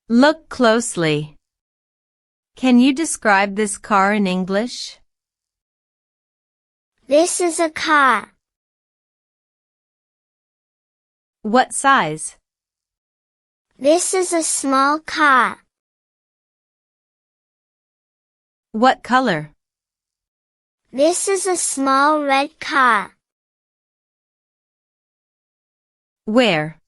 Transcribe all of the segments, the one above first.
Look closely. Can you describe this car in English? This is a car. What size? This is a small car. What color? This is a small red car. Where?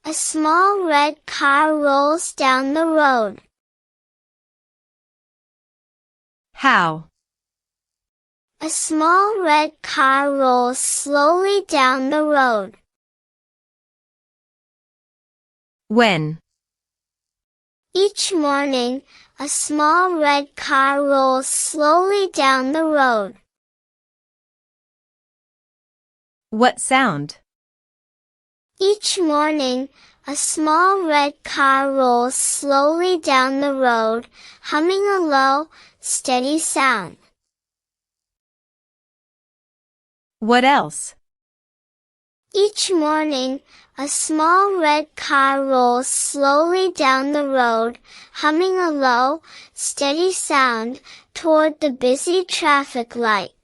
A small red car rolls down the road. How? A small red car rolls slowly down the road. When? Each morning, a small red car rolls slowly down the road. What sound? Each morning, a small red car rolls slowly down the road, humming a low, steady sound. What else? Each morning, a small red car rolls slowly down the road, humming a low, steady sound, toward the busy traffic light.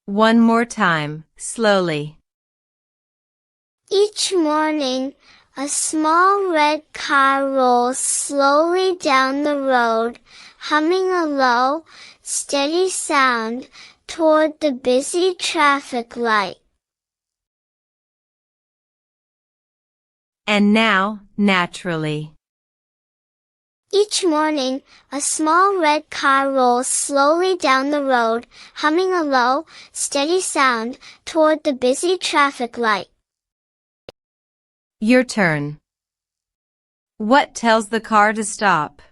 One more time, slowly. Each morning, a small red car rolls slowly down the road, humming a low, steady sound, toward the busy traffic light. And now, naturally. Each morning, a small red car rolls slowly down the road, humming a low, steady sound, toward the busy traffic light. Your turn. What tells the car to stop?